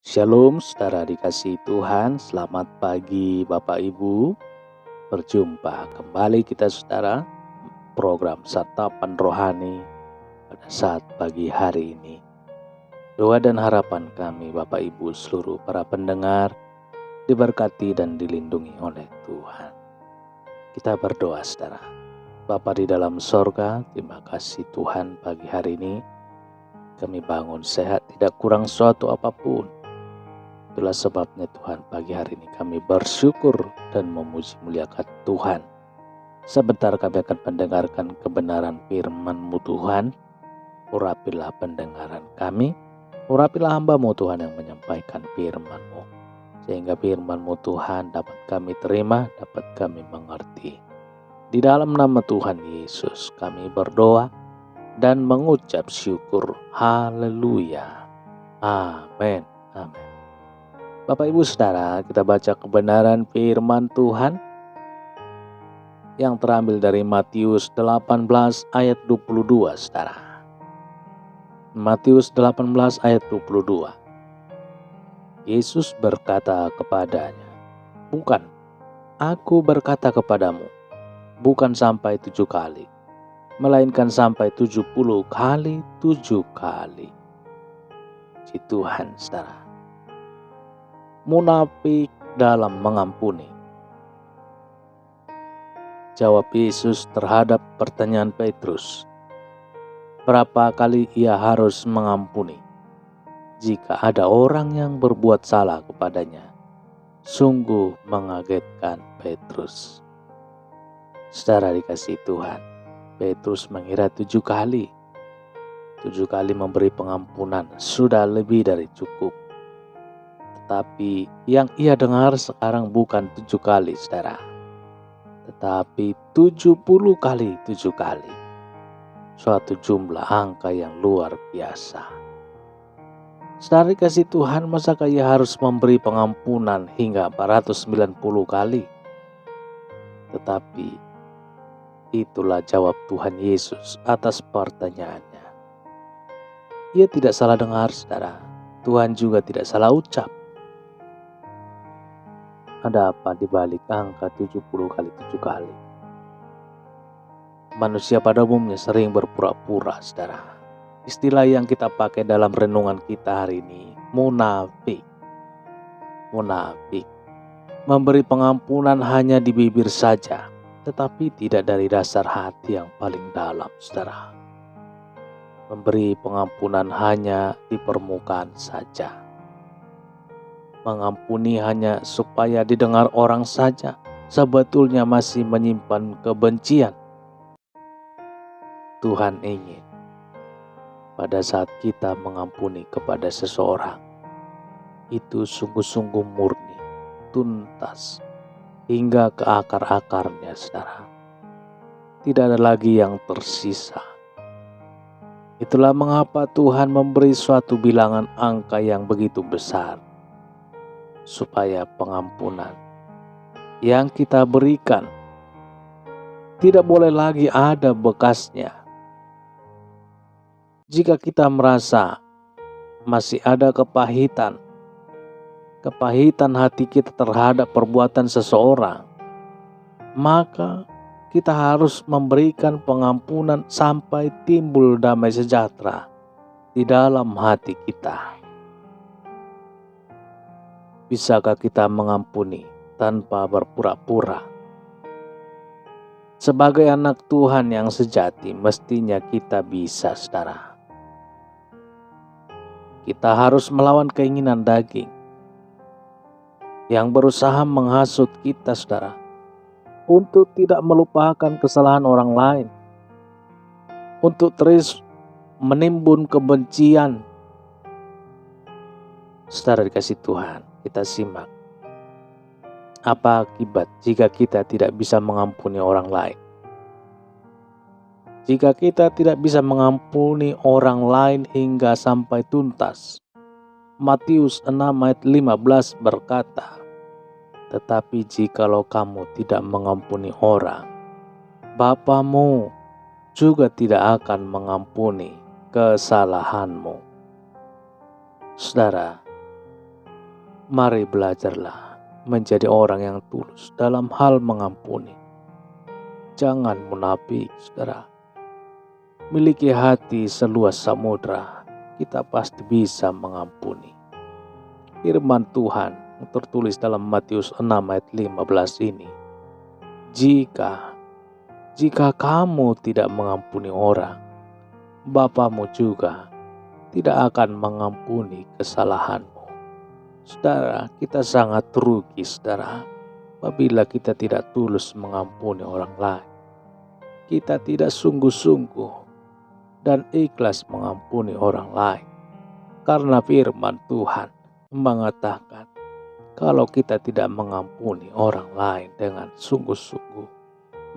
Shalom saudara dikasihi Tuhan, selamat pagi Bapak Ibu. Berjumpa kembali kita saudara, program Santapan Rohani pada saat pagi hari ini. Doa dan harapan kami Bapak Ibu seluruh para pendengar diberkati dan dilindungi oleh Tuhan. Kita berdoa saudara. Bapa di dalam sorga, terima kasih Tuhan pagi hari ini. Kami bangun sehat, tidak kurang suatu apapun. Itulah sebabnya Tuhan pagi hari ini kami bersyukur dan memuji muliakan Tuhan. Sebentar kami akan mendengarkan kebenaran firman-Mu Tuhan. Urapilah pendengaran kami, urapilah hamba-Mu Tuhan yang menyampaikan firman-Mu. Sehingga firman-Mu Tuhan dapat kami terima, dapat kami mengerti. Di dalam nama Tuhan Yesus kami berdoa dan mengucap syukur. Haleluya. Amin. Amin. Bapak Ibu Saudara, kita baca kebenaran firman Tuhan yang terambil dari Matius 18 ayat 22 Saudara. Matius 18 ayat 22. Yesus berkata kepadanya, "Bukan, aku berkata kepadamu, bukan sampai 7 kali, melainkan sampai 70 kali 7 kali." Puji Tuhan Saudara. Munafik dalam mengampuni. Jawab Yesus terhadap pertanyaan Petrus. Berapa kali ia harus mengampuni jika ada orang yang berbuat salah kepadanya? Sungguh mengagetkan Petrus. Saudara dikasihi Tuhan, Petrus mengira 7 kali. 7 kali memberi pengampunan sudah lebih dari cukup. Tetapi yang ia dengar sekarang bukan 7 kali saudara, tetapi 70 kali 7 kali. Suatu jumlah angka yang luar biasa. Saudara dikasihi Tuhan, masakah ia harus memberi pengampunan hingga 490 kali? Tetapi itulah jawab Tuhan Yesus atas pertanyaannya. Ia tidak salah dengar saudara, Tuhan juga tidak salah ucap. Ada apa di balik angka 70 kali 7 kali? Manusia pada umumnya sering berpura-pura, saudara. Istilah yang kita pakai dalam renungan kita hari ini, munafik. Munafik. Memberi pengampunan hanya di bibir saja, tetapi tidak dari dasar hati yang paling dalam, saudara. Memberi pengampunan hanya di permukaan saja. Mengampuni hanya supaya didengar orang saja, sebetulnya masih menyimpan kebencian. Tuhan ingin pada saat kita mengampuni kepada seseorang, itu sungguh-sungguh murni, tuntas, hingga ke akar-akarnya saudara. Tidak ada lagi yang tersisa. Itulah mengapa Tuhan memberi suatu bilangan angka yang begitu besar, supaya pengampunan yang kita berikan tidak boleh lagi ada bekasnya. Jika kita merasa masih ada kepahitan hati kita terhadap perbuatan seseorang, maka kita harus memberikan pengampunan sampai timbul damai sejahtera di dalam hati kita. Bisakah kita mengampuni tanpa berpura-pura? Sebagai anak Tuhan yang sejati, mestinya kita bisa, saudara. Kita harus melawan keinginan daging yang berusaha menghasut kita, saudara, untuk tidak melupakan kesalahan orang lain, untuk terus menimbun kebencian. Saudara dikasihi Tuhan, kita simak apa akibat jika kita tidak bisa mengampuni orang lain. Jika kita tidak bisa mengampuni orang lain hingga sampai tuntas. Matius 6 ayat 15 berkata, "Tetapi jikalau kamu tidak mengampuni orang, Bapamu juga tidak akan mengampuni kesalahanmu." Saudara, Mari belajarlah menjadi orang yang tulus dalam hal mengampuni. Jangan munafik, saudara. Miliki hati seluas samudra, kita pasti bisa mengampuni. Firman Tuhan yang tertulis dalam Matius 6 ayat 15 ini. Jika kamu tidak mengampuni orang, Bapamu juga tidak akan mengampuni kesalahanmu. Saudara, kita sangat rugi, saudara, apabila kita tidak tulus mengampuni orang lain. Kita tidak sungguh-sungguh dan ikhlas mengampuni orang lain. Karena firman Tuhan mengatakan, kalau kita tidak mengampuni orang lain dengan sungguh-sungguh,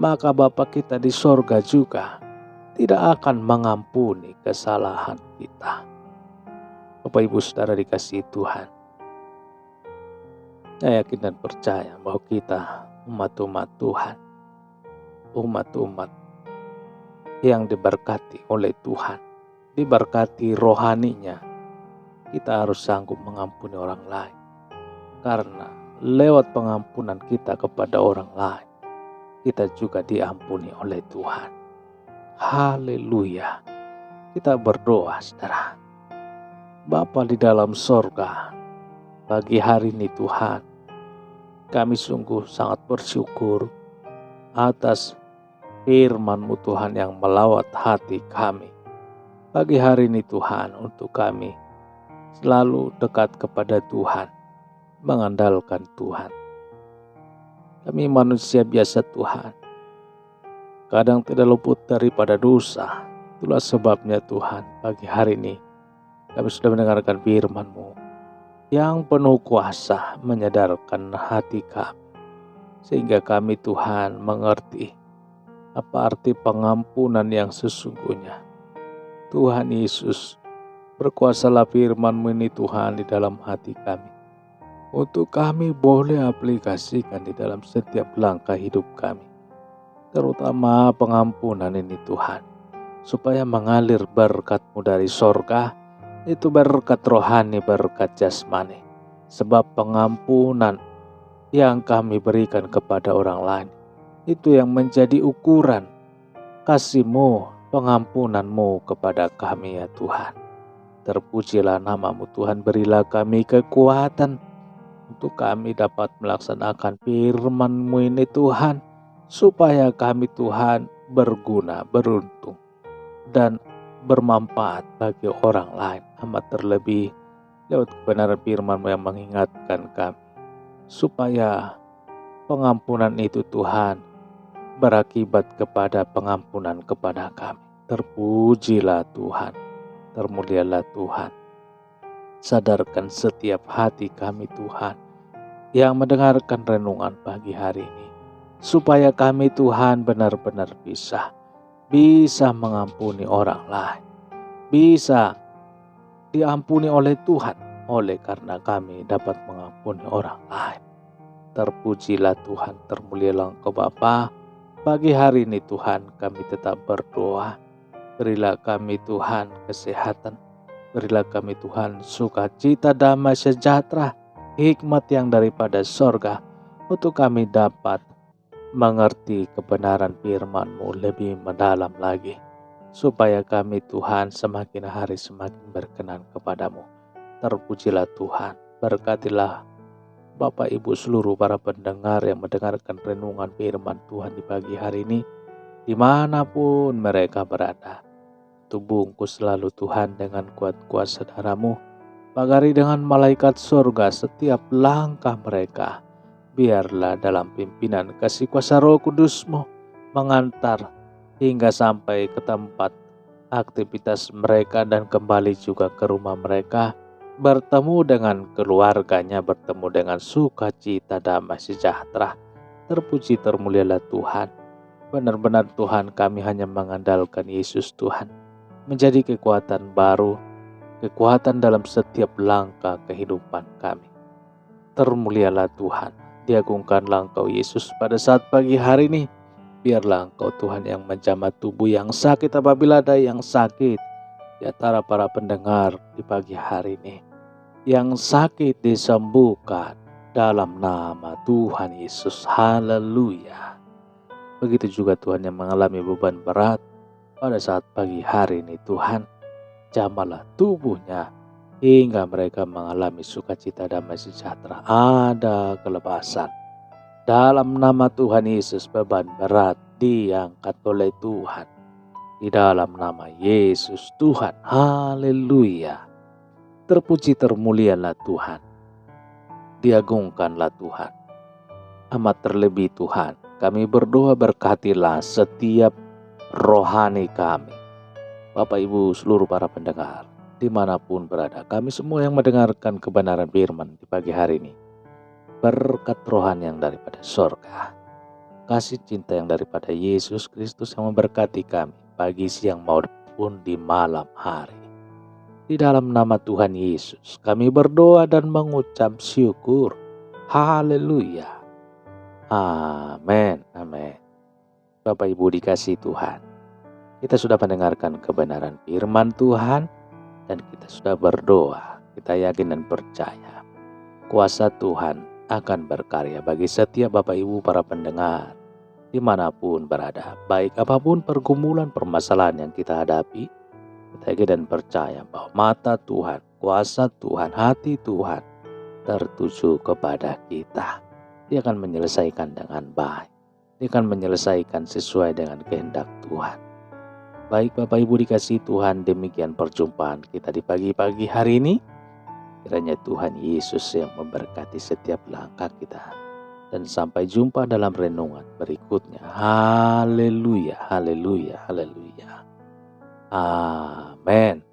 maka Bapa kita di sorga juga tidak akan mengampuni kesalahan kita. Bapak Ibu Saudara dikasihi Tuhan, saya yakin dan percaya bahwa kita umat-umat Tuhan, umat-umat yang diberkati oleh Tuhan, diberkati rohaninya, kita harus sanggup mengampuni orang lain. Karena lewat pengampunan kita kepada orang lain, kita juga diampuni oleh Tuhan. Haleluya. Kita berdoa, saudara. Bapa di dalam sorga, pagi hari ini Tuhan, kami sungguh sangat bersyukur atas firman-Mu Tuhan yang melawat hati kami. Pagi hari ini Tuhan, untuk kami selalu dekat kepada Tuhan, mengandalkan Tuhan. Kami manusia biasa Tuhan, kadang tidak luput daripada dosa. Itulah sebabnya Tuhan, pagi hari ini kami sudah mendengarkan firman-Mu yang penuh kuasa menyadarkan hati kami, sehingga kami Tuhan mengerti apa arti pengampunan yang sesungguhnya. Tuhan Yesus, berkuasalah firman-Mu ini Tuhan di dalam hati kami, untuk kami boleh aplikasikan di dalam setiap langkah hidup kami, terutama pengampunan ini Tuhan, supaya mengalir berkat-Mu dari sorga, itu berkat rohani, berkat jasmani. Sebab pengampunan yang kami berikan kepada orang lain, itu yang menjadi ukuran kasih-Mu, pengampunan-Mu kepada kami ya Tuhan. Terpujilah nama-Mu Tuhan, berilah kami kekuatan untuk kami dapat melaksanakan firman-Mu ini Tuhan, supaya kami Tuhan berguna, beruntung, dan bermanfaat bagi orang lain. Amat terlebih lewat kebenaran firman-Mu yang mengingatkan kami, supaya pengampunan itu Tuhan berakibat kepada pengampunan kepada kami. Terpujilah Tuhan, termulialah Tuhan. Sadarkan setiap hati kami Tuhan yang mendengarkan renungan pagi hari ini, supaya kami Tuhan benar-benar bisa mengampuni orang lain, bisa diampuni oleh Tuhan, oleh karena kami dapat mengampuni orang lain. Terpujilah Tuhan, termulialah Engkau Bapa. Pagi hari ini Tuhan, kami tetap berdoa, berilah kami Tuhan kesehatan, berilah kami Tuhan sukacita, damai sejahtera, hikmat yang daripada sorga, untuk kami dapat mengerti kebenaran firman-Mu lebih mendalam lagi, supaya kami Tuhan semakin hari semakin berkenan kepadamu. Terpujilah Tuhan, berkatilah Bapak Ibu seluruh para pendengar yang mendengarkan renungan firman Tuhan di pagi hari ini, dimanapun mereka berada. Bungkus selalu Tuhan dengan kuat kuasa darah-Mu, pagari dengan malaikat surga setiap langkah mereka. Biarlah dalam pimpinan kasih kuasa Roh Kudus-Mu mengantar hingga sampai ke tempat aktivitas mereka dan kembali juga ke rumah mereka, bertemu dengan keluarganya, bertemu dengan sukacita, damai sejahtera. Terpuji termulialah Tuhan. Benar-benar Tuhan, kami hanya mengandalkan Yesus Tuhan, menjadi kekuatan baru, kekuatan dalam setiap langkah kehidupan kami. Termulialah Tuhan, diagungkanlah Engkau Yesus pada saat pagi hari ini. Biarlah Engkau Tuhan yang menjamah tubuh yang sakit, apabila ada yang sakit di antara para pendengar di pagi hari ini, yang sakit disembuhkan dalam nama Tuhan Yesus. Haleluya. Begitu juga Tuhan yang mengalami beban berat pada saat pagi hari ini, Tuhan jamahlah tubuhnya hingga mereka mengalami sukacita, damai sejahtera, ada kelepasan. Dalam nama Tuhan Yesus, beban berat diangkat oleh Tuhan. Di dalam nama Yesus Tuhan. Haleluya. Terpuji termulialah Tuhan. Diagungkanlah Tuhan. Amat terlebih Tuhan, kami berdoa berkatilah setiap rohani kami. Bapak Ibu seluruh para pendengar, dimanapun berada, kami semua yang mendengarkan kebenaran firman di pagi hari ini. Berkat rohani yang daripada sorga, kasih cinta yang daripada Yesus Kristus yang memberkati kami pagi, siang maupun di malam hari. Di dalam nama Tuhan Yesus kami berdoa dan mengucap syukur. Haleluya. Amin. Amin. Bapak Ibu dikasih Tuhan, kita sudah mendengarkan kebenaran firman Tuhan dan kita sudah berdoa. Kita yakin dan percaya kuasa Tuhan akan berkarya bagi setiap Bapak Ibu para pendengar dimanapun berada. Baik apapun pergumulan permasalahan yang kita hadapi, kita yakin dan percaya bahwa mata Tuhan, kuasa Tuhan, hati Tuhan tertuju kepada kita. Dia akan menyelesaikan dengan baik. Dia akan menyelesaikan sesuai dengan kehendak Tuhan. Baik Bapak Ibu dikasih Tuhan, demikian perjumpaan kita di pagi-pagi hari ini. Kiranya Tuhan Yesus yang memberkati setiap langkah kita. Dan sampai jumpa dalam renungan berikutnya. Haleluya, haleluya, haleluya. Amin.